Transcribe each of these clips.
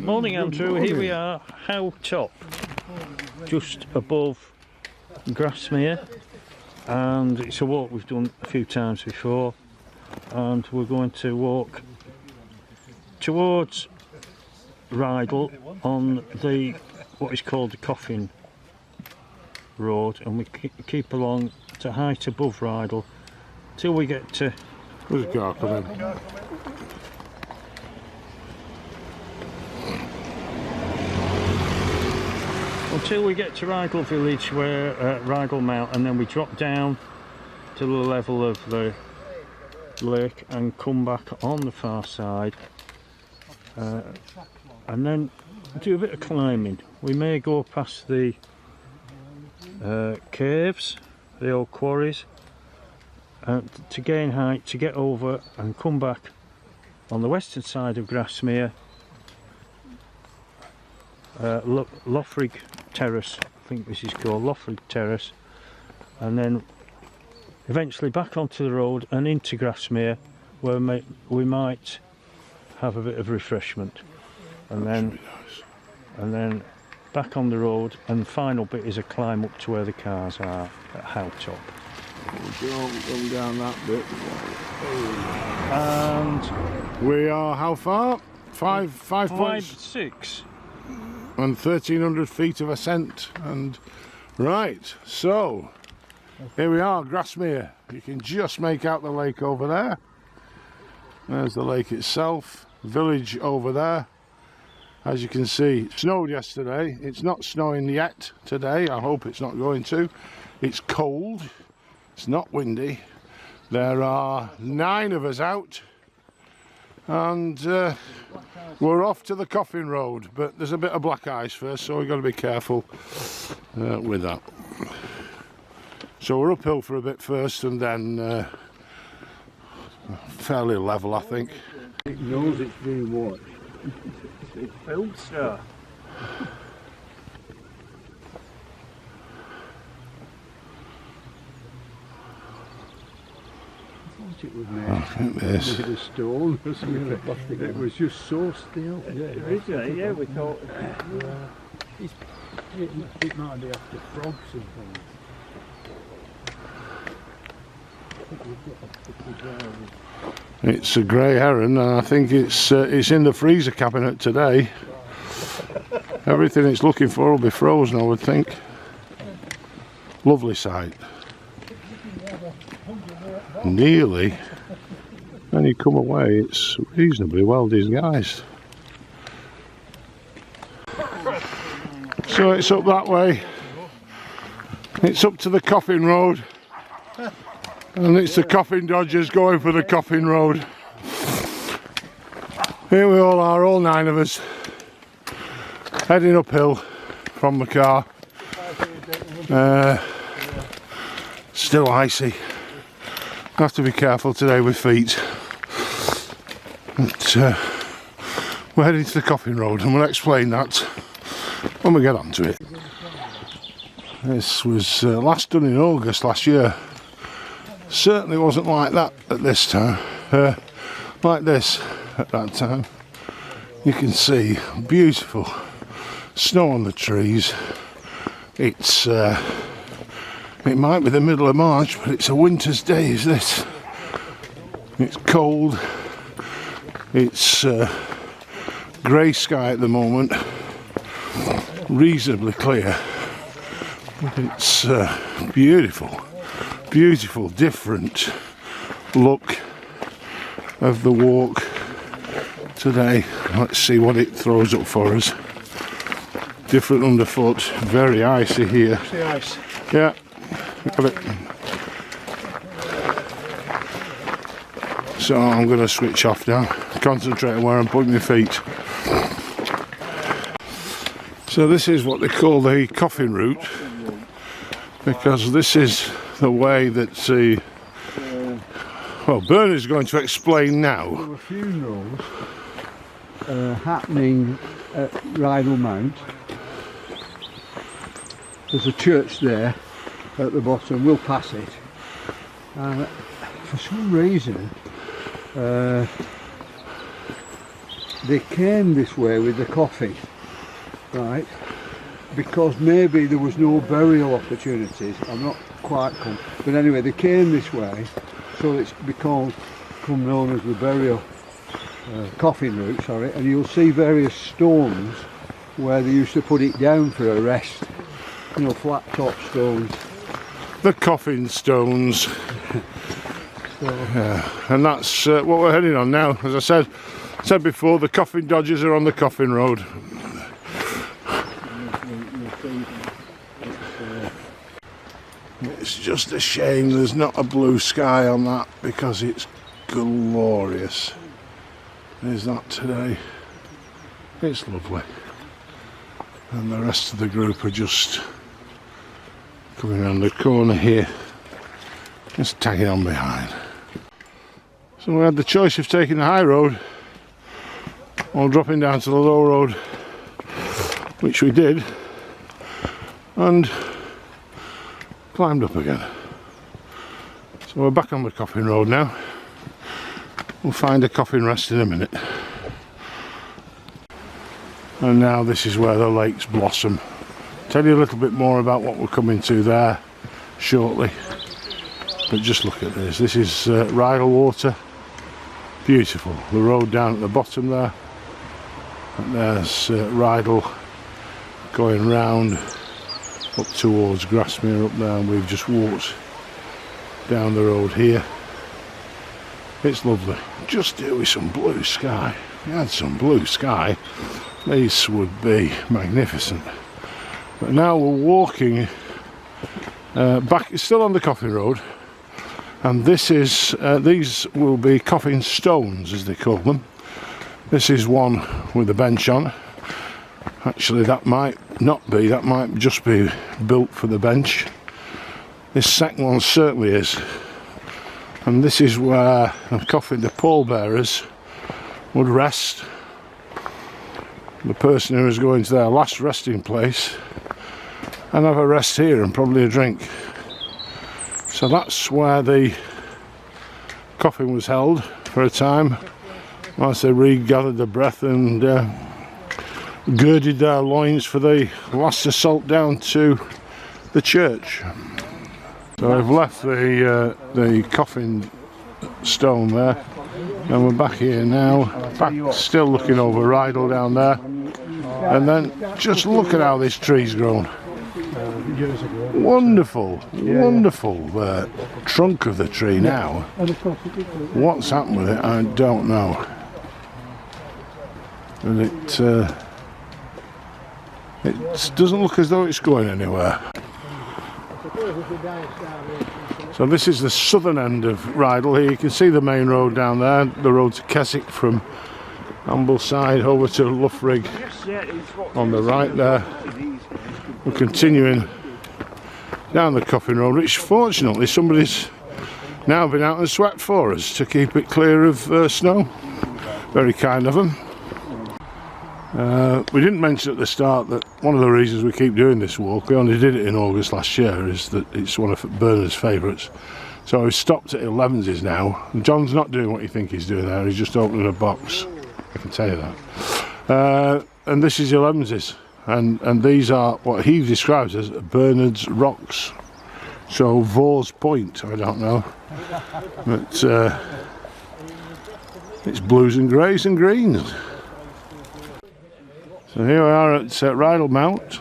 Morning Andrew, here we are, How Top, just above Grasmere, and it's a walk we've done a few times before, and we're going to walk towards Rydal on the what is called the Coffin Road, and we keep along to height above Rydal till we get to... Where's the car coming? Until we get to Rydal village, where Rydal Mount, and then we drop down to the level of the lake and come back on the far side, and then do a bit of climbing. We may go past the caves, the old quarries, to gain height, to get over and come back on the western side of Grasmere, Loffrig Terrace, I think this is called, Loffrig Terrace, and then eventually back onto the road and into Grasmere, where we might have a bit of refreshment, and then back on the road, and the final bit is a climb up to where the cars are at How Top. Don't come down that bit. And we are how far? 5.6 and 1,300 feet of ascent. And right, so here we are, Grasmere. You can just make out the lake over there. There's the lake itself, village over there. As you can see, it snowed yesterday. It's not snowing yet today. I hope it's not going to. It's cold. It's not windy. There are 9 of us out, and we're off to the Coffin Road, but there's a bit of black ice first, so we've got to be careful with that. So we're uphill for a bit first, and then fairly level, I think. It knows it's being watched. it's filmed, sir. It was made of stone, it was just so still. Originally, yeah, we thought it might be after frogs and things. It's a grey heron, and I think it's in the freezer cabinet today. Everything it's looking for will be frozen, I would think. Lovely sight. Nearly, when you come away, it's reasonably well disguised. So it's up that way. It's up to the Coffin Road, and it's the Coffin Dodgers going for the Coffin Road. Here we all are, all 9 of us, heading uphill from the car. Still icy. Have to be careful today with feet. But we're heading to the Coffin Road, and we'll explain that when we get onto it. This was last done in August last year. Certainly wasn't like that at this time. Like this at that time. You can see beautiful snow on the trees. It's it might be the middle of March, but it's a winter's day, is this? It's cold. It's grey sky at the moment. Reasonably clear. It's beautiful. Beautiful, different look of the walk today. Let's see what it throws up for us. Different underfoot. Very icy here. see ice. Yeah. Got it. So I'm going to switch off now, concentrate on where I'm putting my feet. So this is what they call the coffin route, because this is the way that the well, Bernard's going to explain now. There were funerals happening at Rydal Mount. There's a church there at the bottom, we'll pass it. For some reason, they came this way with the coffin, right? Because maybe there was no burial opportunities. I'm not quite but anyway, they came this way, so it's become known as the burial coffin route. Sorry, and you'll see various stones where they used to put it down for a rest. You know, flat top stones. The coffin stones. Yeah, and that's what we're heading on now. As I said before, the coffin dodgers are on the coffin road. It's just a shame there's not a blue sky on that, because it's glorious. There's that today. It's lovely. And the rest of the group are just coming around the corner here, just tagging on behind. So we had the choice of taking the high road or dropping down to the low road, which we did, and climbed up again. So we're back on the coffin road now. We'll find a coffin rest in a minute. And now this is where the lakes blossom. Tell you a little bit more about what we're coming to there shortly. But just look at this. This is Rydal water. Beautiful. The road down at the bottom there. And there's Rydal going round up towards Grasmere up there, and we've just walked down the road here. It's lovely. Just do with some blue sky. If you had some blue sky, these would be magnificent. But now we're walking back, still on the coffin road, and this is these will be coffin stones, as they call them. This is one with a bench on. Actually, that might not be, that might just be built for the bench. This second one certainly is. And this is where the coffin, the pallbearers, would rest. The person who is going to their last resting place and have a rest here and probably a drink. So that's where the coffin was held for a time, whilst they regathered their breath and girded their loins for the last assault down to the church. So I've left the coffin stone there, and we're back here now, back still looking over Rydal down there, and then just look at how this tree's grown. Wonderful, wonderful trunk of the tree now. What's happened with it, I don't know. And it doesn't look as though it's going anywhere. So this is the southern end of Rydal here. You can see the main road down there, the road to Keswick from Ambleside over to Loughrig on the right there. We're continuing down the coffin road, which fortunately somebody's now been out and swept for us to keep it clear of snow. Very kind of them. We didn't mention at the start that one of the reasons we keep doing this walk, we only did it in August last year, is that it's one of Bernard's favourites. So we've stopped at 11's now. John's not doing what you think he's doing there, he's just opening a box, I can tell you that. And this is 11's, and these are what he describes as Bernard's rocks. So Vaux's Point, I don't know, but it's blues and greys and greens. So here we are at Rydal Mount,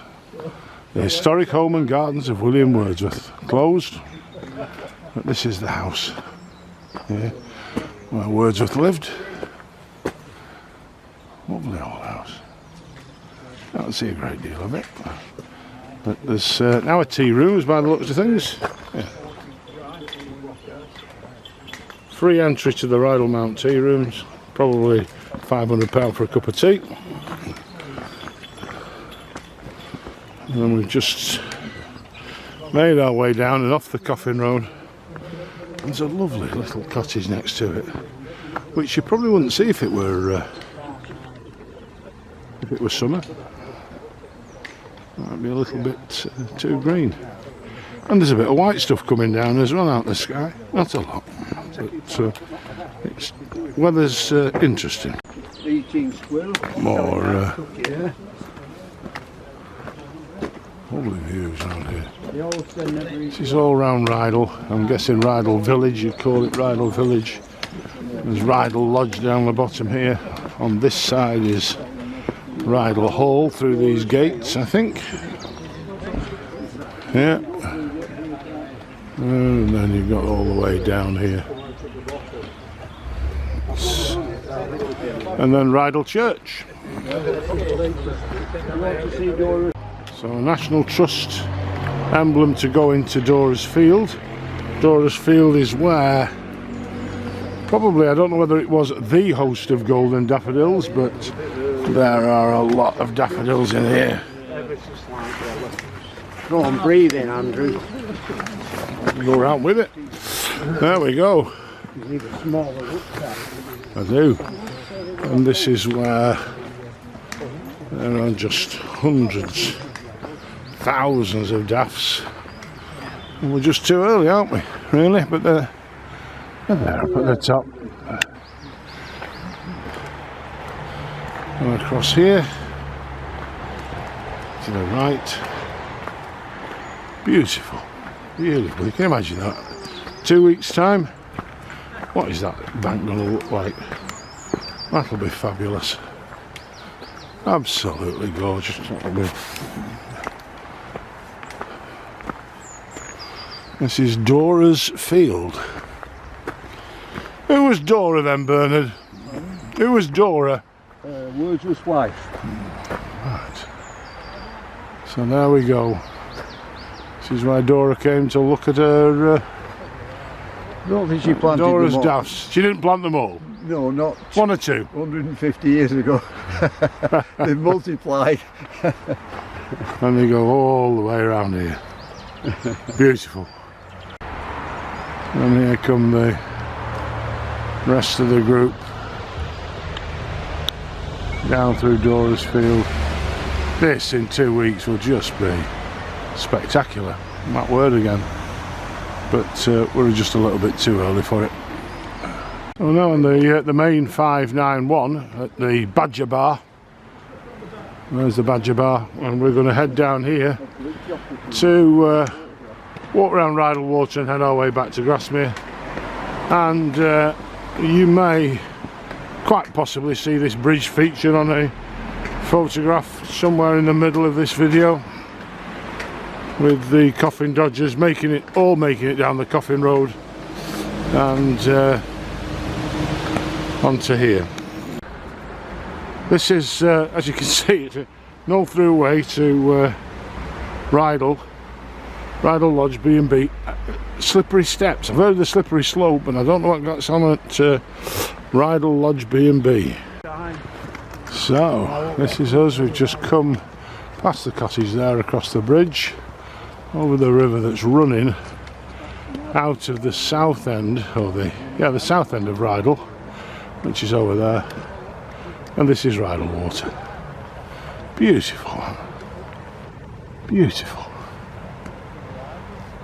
the historic home and gardens of William Wordsworth. Closed, but this is the house here where Wordsworth lived. Lovely old house. I don't see a great deal of it, but there's now a tea room by the looks of things. Yeah. Free entry to the Rydal Mount tea rooms, probably £500 for a cup of tea. And we've just made our way down and off the coffin road. There's a lovely little cottage next to it, which you probably wouldn't see if it were summer. Might be a little bit too green. And there's a bit of white stuff coming down as well out the sky. Not a lot, but weather's interesting. The 18 squirrel. more Yeah. lovely views around here. They all send every... This is all round Rydal. I'm guessing Rydal Village, you'd call it Rydal Village. There's Rydal Lodge down the bottom here. On this side is Rydal Hall through these gates, I think. Yeah. And then you've got all the way down here. And then Rydal Church. So a National Trust emblem to go into Dora's Field. Dora's Field is where, probably, I don't know whether it was the host of golden daffodils, but there are a lot of daffodils in here. Go on, breathe in, Andrew. Go around with it. There we go. You need a smaller look at. I do. And this is where there are just hundreds, thousands of daffs. And we're just too early, aren't we? Really? But they're there up at the top. And across here to the right. Beautiful. Beautiful. You can imagine that. 2 weeks' time. What is that bank going to look like? That'll be fabulous. Absolutely gorgeous. That'll be. This is Dora's Field. Who was Dora then, Bernard? Who was Dora? Wordsworth's wife. Right. So there we go. This is where Dora came to look at her I don't think she planted Dora's them all. daffs. She didn't plant them all. No, not One or two. 150 years ago. They multiplied. And they go all the way around here. Beautiful. And here come the rest of the group down through Dora's Field. This in 2 weeks will just be spectacular. That word again. But we're just a little bit too early for it. Well, now on the main 591 at the Badger Bar. There's the Badger Bar, and we're going to head down here to walk around Rydal Water and head our way back to Grasmere. And you may quite possibly see this bridge featured on a photograph somewhere in the middle of this video, with the Coffin Dodgers making it down the Coffin Road and onto here. This is, as you can see, it's no throughway to Rydal Lodge B&B. Slippery steps. I've heard of the slippery slope, and I don't know what that's on at Rydal Lodge B&B. So this is us. We've just come past the cottage there across the bridge, over the river that's running out of the south end, or the south end of Rydal, which is over there. And this is Rydal Water. Beautiful. Beautiful.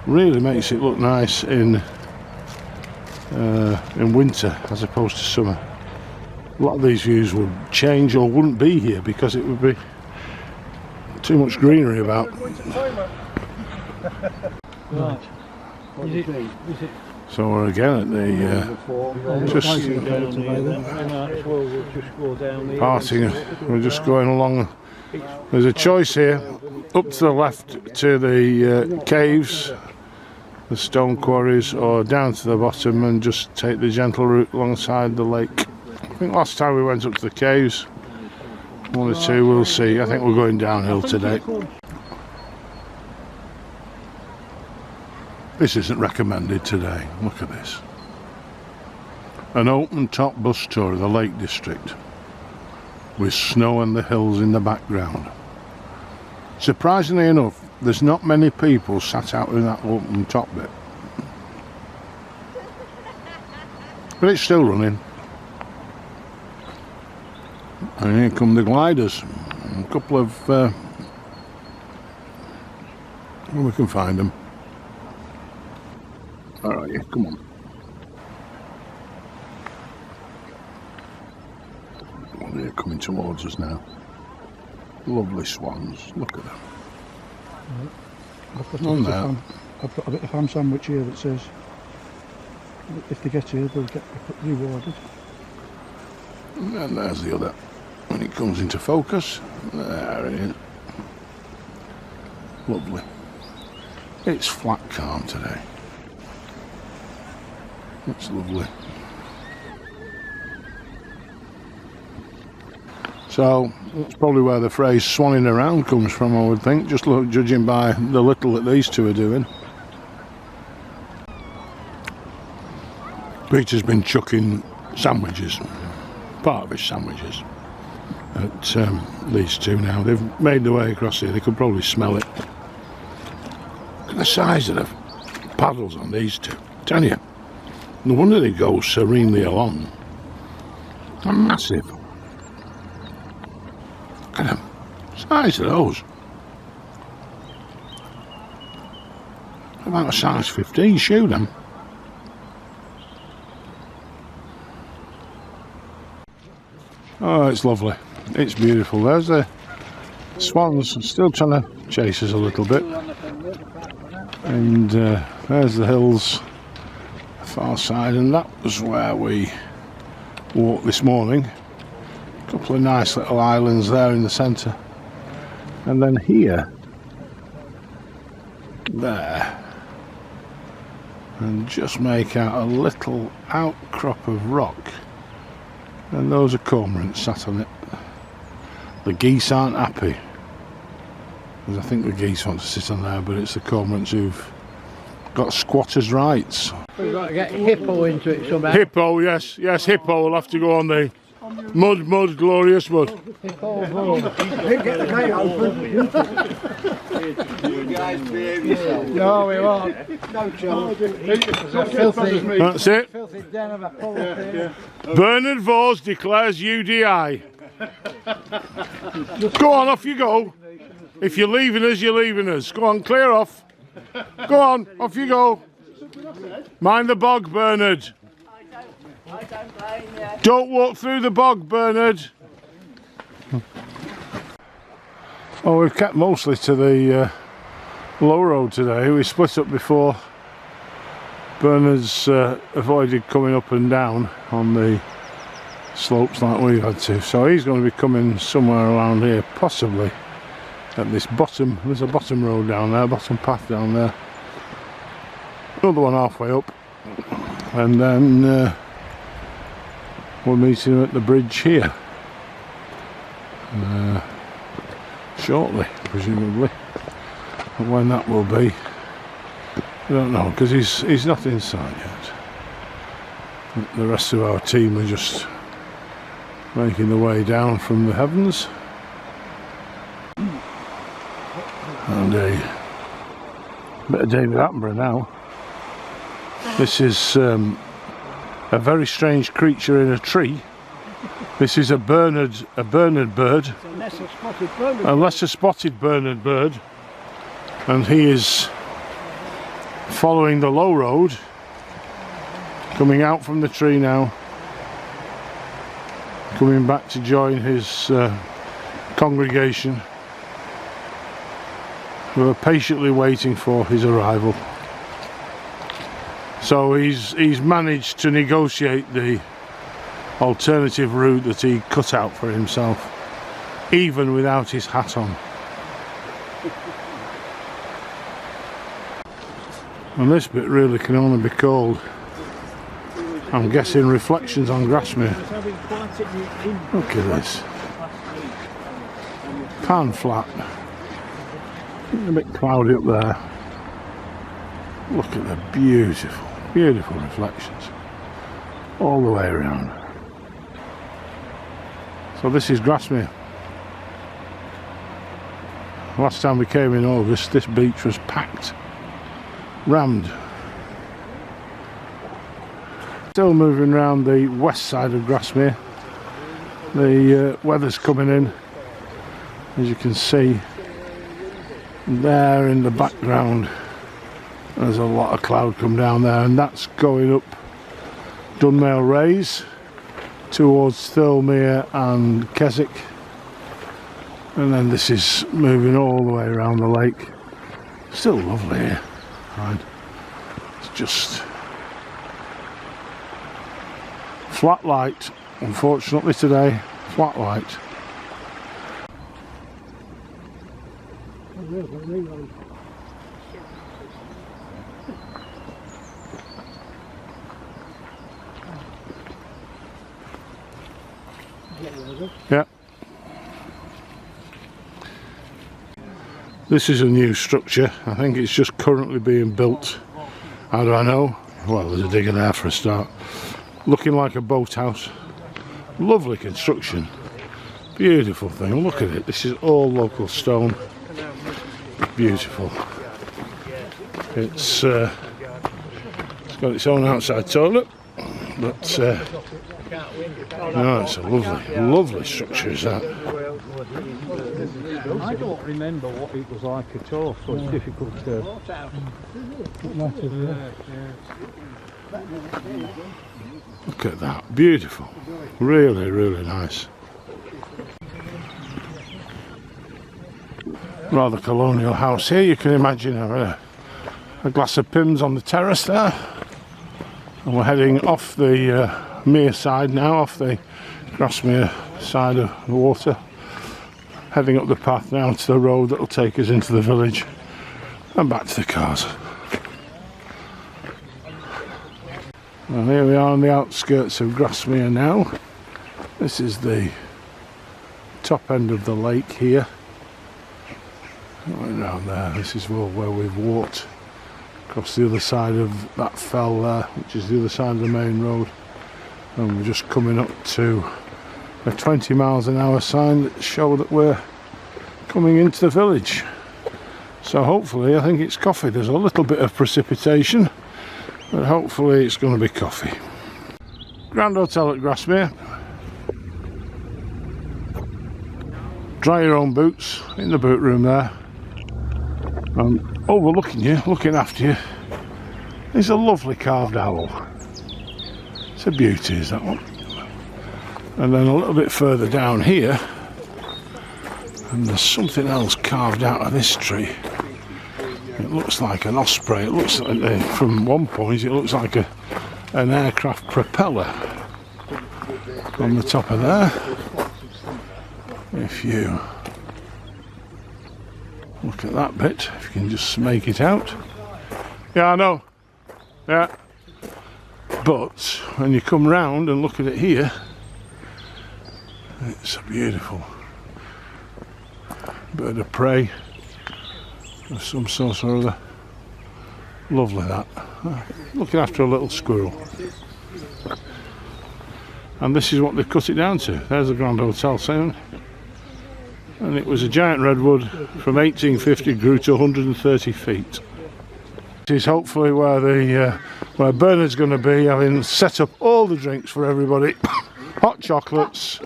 Really makes it look nice in winter as opposed to summer. A lot of these views would change or wouldn't be here because it would be too much greenery about. Right. So we're again at the parting. We're just going along. There's a choice here, up to the left to the caves, the stone quarries, or down to the bottom and just take the gentle route alongside the lake. I think last time we went up to the caves, one or two, we'll see. I think we're going downhill today. This isn't recommended today. Look at this. An open top bus tour of the Lake District with snow and the hills in the background. Surprisingly enough, there's not many people sat out in that open top bit. But it's still running. And here come the gliders. A couple of... well, we can find them. Alright, yeah, come on. They're coming towards us now. Lovely swans, look at them. I've got a bit of ham sandwich here that says if they get here they'll get rewarded. And there's the other. When it comes into focus, there it is. Lovely. It's flat calm today. It's lovely. So that's probably where the phrase swanning around comes from, I would think, just judging by the little that these two are doing. Peter's been chucking sandwiches, part of his sandwiches, at these two now. They've made their way across here, they could probably smell it. Look at the size of the paddles on these two, I tell you. No wonder they go serenely along. They're massive. Look at them. Size of those. About a size 15 shoe them. Oh, it's lovely. It's beautiful. There's the swans still trying to chase us a little bit. And there's the hills far side, and that was where we walked this morning. A couple of nice little islands there in the centre, and then here, there, and just make out a little outcrop of rock, and those are cormorants sat on it. The geese aren't happy, because I think the geese want to sit on there, but it's the cormorants who've got squatters' rights. We've got to get hippo into it somehow. Hippo, yes, hippo will have to go on the mud, glorious mud. Hippo, bro. Get the gate open. You guys behave yourself. No, we won't. No chance. It's a filthy, That's it. filthy den of a pull thing. Bernard Vos declares UDI. Go on, off you go. If you're leaving us, you're leaving us. Go on, clear off. Go on, off you go. Mind the bog, Bernard. I don't blame you. Don't walk through the bog, Bernard. Oh, we've kept mostly to the low road today. We split up before. Bernard's avoided coming up and down on the slopes like we had to, so he's going to be coming somewhere around here, possibly at this bottom. There's a bottom road down there, bottom path down there, another one halfway up, and then we'll meet him at the bridge here shortly, presumably. And when that will be, I don't know, because he's not inside yet. The rest of our team are just making the way down from the heavens, and a bit of David Attenborough now. This is a very strange creature in a tree. This is a Bernard bird, a lesser spotted Bernard bird, and he is following the low road, coming out from the tree now, coming back to join his congregation, who are patiently waiting for his arrival. So he's managed to negotiate the alternative route that he cut out for himself, even without his hat on. And this bit really can only be called, I'm guessing, Reflections on Grasmere. Look at this. Pan flat. A bit cloudy up there. Look at the beautiful, beautiful reflections all the way around. So this is Grasmere. Last time we came in August, this beach was packed, rammed. Still moving around the west side of Grasmere. The weather's coming in, as you can see there in the background. There's a lot of cloud come down there, and that's going up Dunmail Raise towards Thirlmere and Keswick, and then this is moving all the way around the lake. Still lovely here, right? It's just flat light, unfortunately today, flat light. Yeah. This is a new structure. I think it's just currently being built. How do I know? Well, there's a digger there for a start. Looking like a boathouse. Lovely construction. Beautiful thing. Look at it. This is all local stone. Beautiful. It's got its own outside toilet, but no, it's a lovely structure, is that? I don't remember what it was like at all, so it's difficult to... Look at that, beautiful. Really, really nice. Rather colonial house here. You can imagine a glass of Pimm's on the terrace there. And we're heading off the Mere side now, off the Grasmere side of the water. Heading up the path now to the road that will take us into the village and back to the cars. Well, here we are on the outskirts of Grasmere now. This is the top end of the lake here. Right around there, this is where we've walked across the other side of that fell there, which is the other side of the main road. And we're just coming up to a 20 miles an hour sign that shows that we're coming into the village. So hopefully, I think it's coffee. There's a little bit of precipitation, but hopefully it's going to be coffee. Grand Hotel at Grasmere. Dry your own boots in the boot room there. And overlooking you, looking after you, is a lovely carved owl. It's a beauty, is that one. And then a little bit further down here, and there's something else carved out of this tree. It looks like an osprey. It looks like, from one point, it looks like an aircraft propeller on the top of there. If you look at that bit, if you can just make it out. Yeah, I know. Yeah. But when you come round and look at it here, it's a beautiful bird of prey of some sort or other. Lovely that. Looking after a little squirrel. And this is what they've cut it down to. There's the Grand Hotel sign. And it was a giant redwood from 1850, grew to 130 feet. This is hopefully where Bernard's going to be, having set up all the drinks for everybody. Hot chocolates,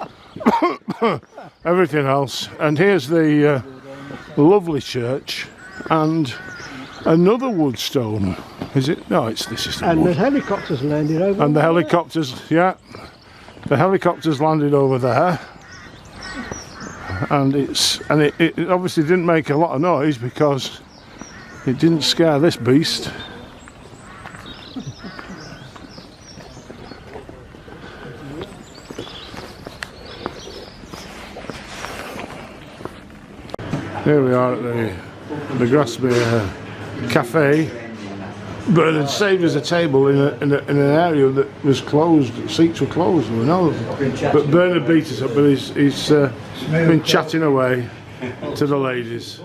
everything else. And here's the lovely church and another wood stone. Is it? No, this is the And wood. the helicopters landed over. And the helicopters, yeah. The helicopters landed over there. And it obviously didn't make a lot of noise because it didn't scare this beast. Here we are at the Grasmere Cafe. Bernard saved us a table in an area that was closed. Seats were closed, we know. But Bernard beat us up, but he's been chatting away to the ladies.